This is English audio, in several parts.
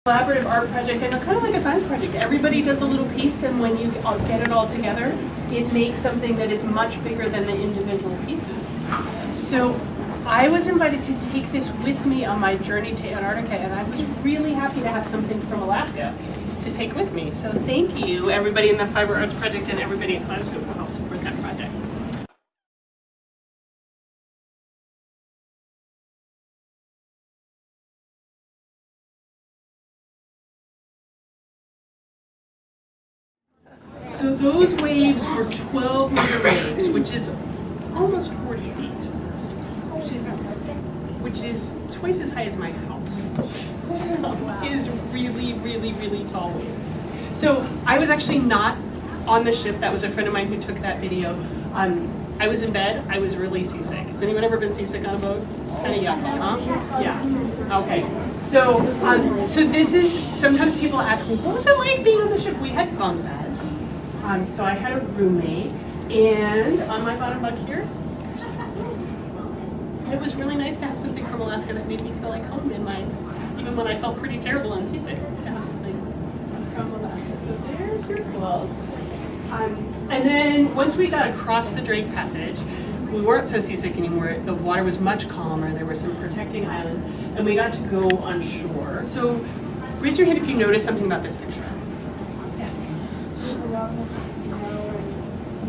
Collaborative art project, and it's kind of like a science project. Everybody does a little piece, and when you get it all together, it makes something that is much bigger than the individual pieces. So I was invited to take this with me on my journey to Antarctica, and I was really happy to have something from Alaska to take with me. So thank you, everybody in the Fiber Arts Project and everybody at Kaleidoscope for help support that project. So those waves were 12-meter waves, which is almost 40 feet, which is twice as high as my house. It is really, really, really tall waves. So I was actually not on the ship. That was a friend of mine who took that video. I was in bed. I was really seasick. Has anyone ever been seasick on a boat? Kind of yucky, huh? Yeah. Okay. So, so this is, sometimes people ask me, what was it like being on the ship? We had bunk beds. So I had a roommate, and on my bottom bunk here, it was really nice to have something from Alaska that made me feel like home in my, even when I felt pretty terrible and seasick, to have something from Alaska. So there's your clothes. And then once we got across the Drake Passage, we weren't so seasick anymore. The water was much calmer. There were some protecting islands, and we got to go on shore. So raise your hand if you notice something about this picture. Yes.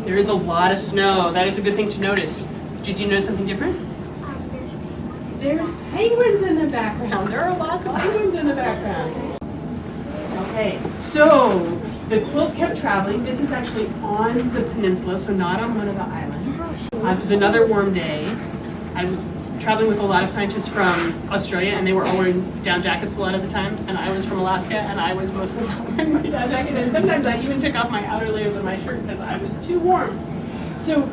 There is a lot of snow. That is a good thing to notice. Did you notice something different? There's penguins in the background. There are lots of penguins in the background. Okay, so the quilt kept traveling. This is actually on the peninsula, so not on one of the islands. It was another warm day. I was traveling with a lot of scientists from Australia, and they were all wearing down jackets a lot of the time, and I was from Alaska, and I was mostly not wearing my down jacket, and sometimes I even took off my outer layers of my shirt because I was too warm. So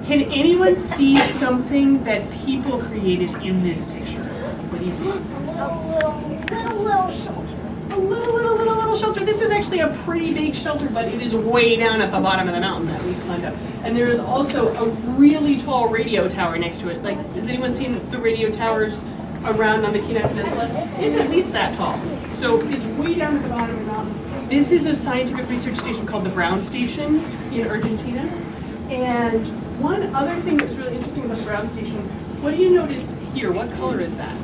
can anyone see something that people created in this picture? What do you see? A little shelter. A little shelter. This is actually a pretty big shelter, but it is way down at the bottom of the mountain that we climbed up. And there is also a really tall radio tower next to it. Like, has anyone seen the radio towers around on the Kenai Peninsula? It's at least that tall. So it's way down at the bottom of the mountain. This is a scientific research station called the Brown Station in Argentina. And one other thing that's really interesting about the Brown Station, what do you notice here? What color is that?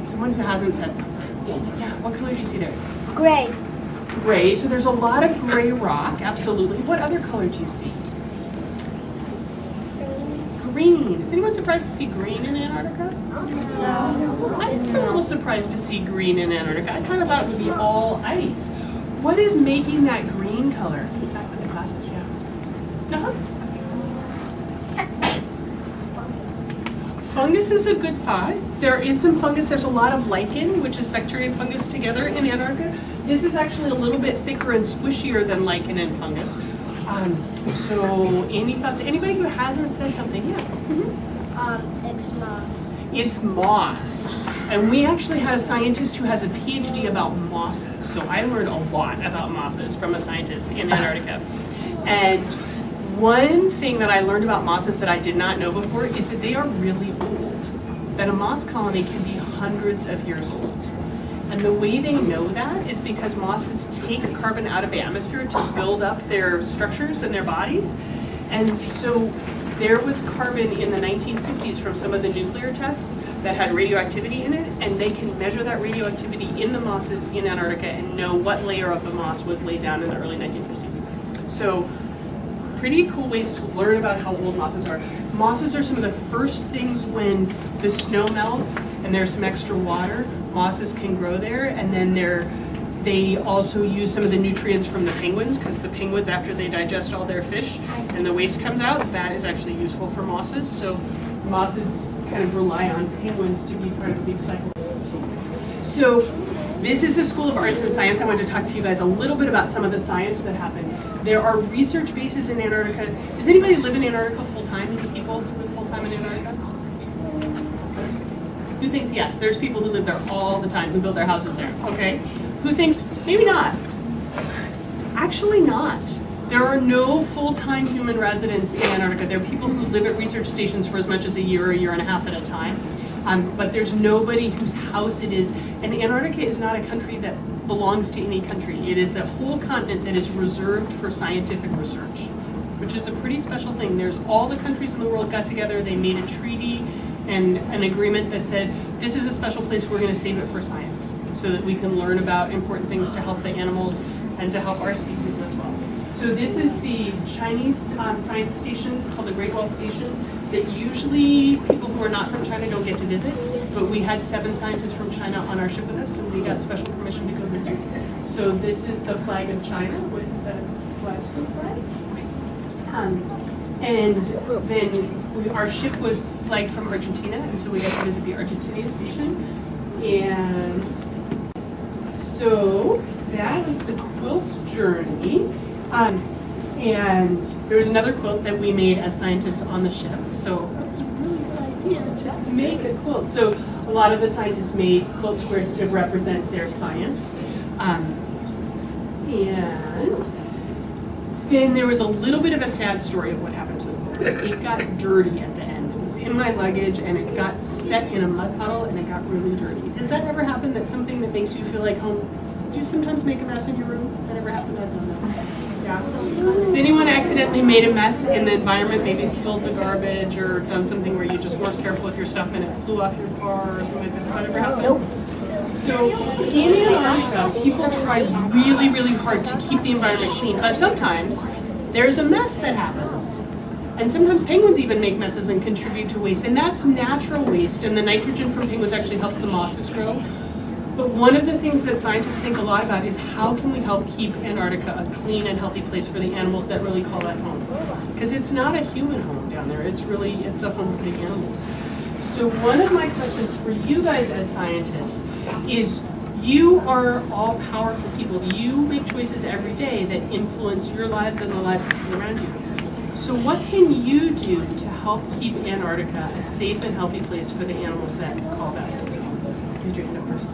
Someone who hasn't said something. Yeah, what color do you see there? Gray. Gray, so there's a lot of gray rock, absolutely. What other color do you see? Green. Is anyone surprised to see green in Antarctica? No. I was a little surprised to see green in Antarctica. I kind of thought it would be all ice. What is making that green color? Back with the glasses, yeah. Uh-huh. Fungus is a good thought. There is some fungus. There's a lot of lichen, which is bacteria and fungus together in Antarctica. This is actually a little bit thicker and squishier than lichen and fungus. So any thoughts? Anybody who hasn't said something yet? Mm-hmm. It's moss. It's moss. And we actually had a scientist who has a PhD about mosses. So I learned a lot about mosses from a scientist in Antarctica. And one thing that I learned about mosses that I did not know before is that they are really old. That a moss colony can be hundreds of years old. And the way they know that is because mosses take carbon out of the atmosphere to build up their structures and their bodies. And so there was carbon in the 1950s from some of the nuclear tests that had radioactivity in it, and they can measure that radioactivity in the mosses in Antarctica and know what layer of the moss was laid down in the early 1950s. So pretty cool ways to learn about how old mosses are. Mosses are some of the first things when the snow melts and there's some extra water, mosses can grow there, and then they also use some of the nutrients from the penguins, because the penguins, after they digest all their fish and the waste comes out, that is actually useful for mosses. So mosses kind of rely on penguins to be part of the big cycle. So this is the School of Arts and Science. I wanted to talk to you guys a little bit about some of the science that happened. There are research bases in Antarctica. Does anybody live in Antarctica full-time? Any people who live full-time in Antarctica? Who thinks yes? There's people who live there all the time, who build their houses there. Okay. Who thinks maybe not? Actually not. There are no full-time human residents in Antarctica. There are people who live at research stations for as much as a year and a half at a time. But there's nobody whose house it is. And Antarctica is not a country that belongs to any country. It is a whole continent that is reserved for scientific research, which is a pretty special thing. There's all the countries in the world got together, they made a treaty and an agreement that said, this is a special place, we're gonna save it for science, so that we can learn about important things to help the animals and to help our species as well. So this is the Chinese science station called the Great Wall Station that usually people who are not from China don't get to visit, but we had 7 scientists from China on our ship with us, so we got special permission to go visit. So this is the flag of China with the Kaleidoscope flag. And then our ship was flagged from Argentina, and so we got to visit the Argentinian station. And so that was the quilt journey. And there was another quilt that we made as scientists on the ship. So that was a really good idea to make a quilt. So a lot of the scientists made quilt squares to represent their science. And then there was a little bit of a sad story of what happened to the quilt. It got dirty at the end. It was in my luggage and it got set in a mud puddle and it got really dirty. Does that ever happen, that something that makes you feel like home? Do you sometimes make a mess in your room? Has that ever happened? I don't know. Yeah. Has anyone accidentally made a mess in the environment, maybe spilled the garbage or done something where you just weren't careful with your stuff and it flew off your car or something like that? Has that ever happened? Nope. So in Antarctica, people try really, really hard to keep the environment clean, but sometimes there's a mess that happens. And sometimes penguins even make messes and contribute to waste, and that's natural waste, and the nitrogen from penguins actually helps the mosses grow. But one of the things that scientists think a lot about is how can we help keep Antarctica a clean and healthy place for the animals that really call that home? Because it's not a human home down there, it's a home for the animals. So one of my questions for you guys as scientists is, you are all powerful people. You make choices every day that influence your lives and the lives of people around you. So what can you do to help keep Antarctica a safe and healthy place for the animals that call that place home? Raise your hand up first.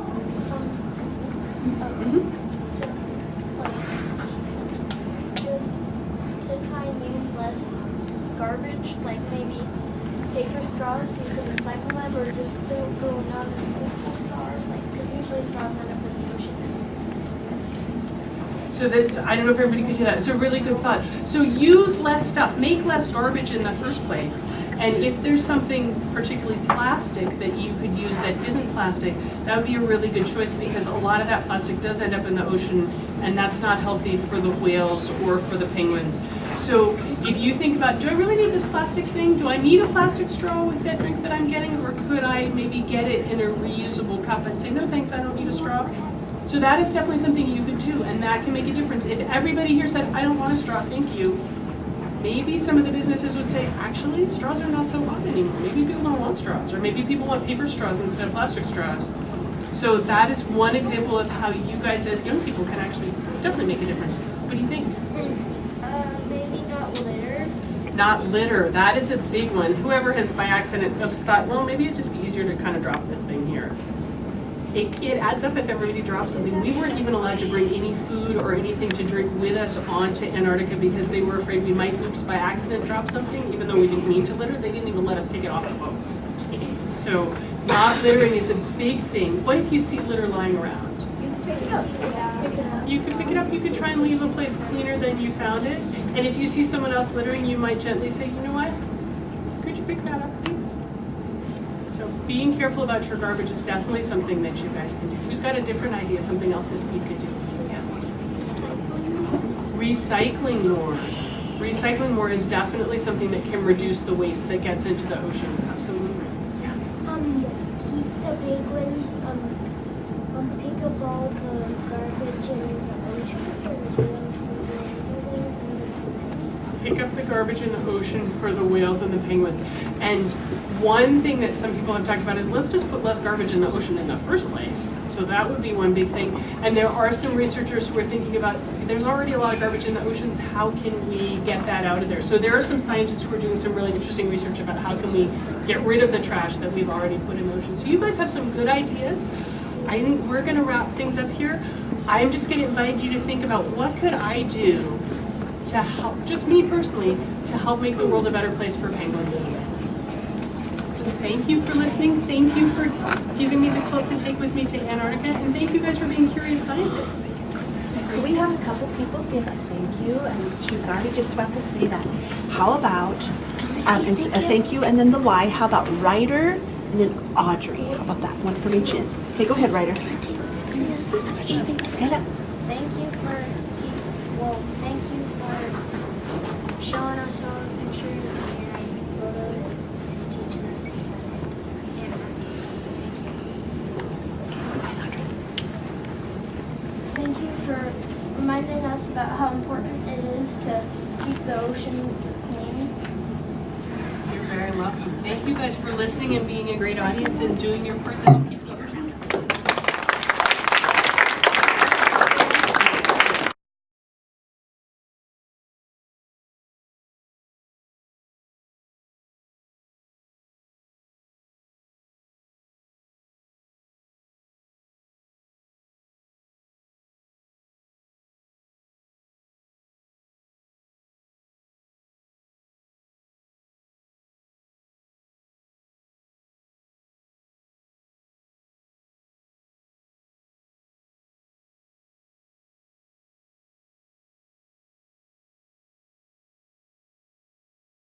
Just to try and use less garbage, like maybe paper straws so you can recycle them, or just to go non-paper straws, like, because usually straws end up in the ocean. So that's, I don't know if everybody could do that. It's a really good thought. So use less stuff, make less garbage in the first place. And if there's something particularly plastic that you could use that isn't plastic, that would be a really good choice, because a lot of that plastic does end up in the ocean, and that's not healthy for the whales or for the penguins. So if you think about, do I really need this plastic thing? Do I need a plastic straw with that drink that I'm getting? Or could I maybe get it in a reusable cup and say, no thanks, I don't need a straw? So that is definitely something you could do, and that can make a difference. If everybody here said, I don't want a straw, thank you, maybe some of the businesses would say, actually, straws are not so hot anymore. Maybe people don't want straws, or maybe people want paper straws instead of plastic straws. So that is one example of how you guys as young people can actually definitely make a difference. What do you think? Maybe not litter. Not litter, that is a big one. Whoever has by accident thought, well, maybe it'd just be easier to kind of drop this thing here. It adds up if everybody drops something. We weren't even allowed to bring any food or anything to drink with us onto Antarctica because they were afraid we might, oops, by accident drop something, even though we didn't mean to litter. They didn't even let us take it off the boat. So not littering is a big thing. What if you see litter lying around? You can pick it up. You can pick it up, you could try and leave a place cleaner than you found it. And if you see someone else littering, you might gently say, you know what? Could you pick that up, please? So being careful about your garbage is definitely something that you guys can do. Who's got a different idea, something else that you could do? Yeah. Recycling more. Recycling more is definitely something that can reduce the waste that gets into the oceans. Absolutely. Yeah. Keep the penguins, pick up all the garbage in the ocean. Pick up the garbage in the ocean for the whales and the penguins. And one thing that some people have talked about is, let's just put less garbage in the ocean in the first place. So that would be one big thing. And there are some researchers who are thinking about, there's already a lot of garbage in the oceans, how can we get that out of there? So there are some scientists who are doing some really interesting research about how can we get rid of the trash that we've already put in the ocean. So you guys have some good ideas. I think we're gonna wrap things up here. I'm just gonna invite you to think about, what could I do to help, just me personally, to help make the world a better place for penguins and whales? So thank you for listening. Thank you for giving me the quilt to take with me to Antarctica. And thank you guys for being curious scientists. We have a couple people give a thank you, and she was already just about to say that. How about a thank you and then the why? How about Ryder and then Audrey? How about that? One from each end. Okay, go ahead, Ryder. Stand up. Thank you for showing us all the pictures and photos and teaching us Thank you for reminding us about how important it is to keep the oceans clean. You're very welcome. Thank you guys for listening and being a great audience and doing your part to help peacekeepers.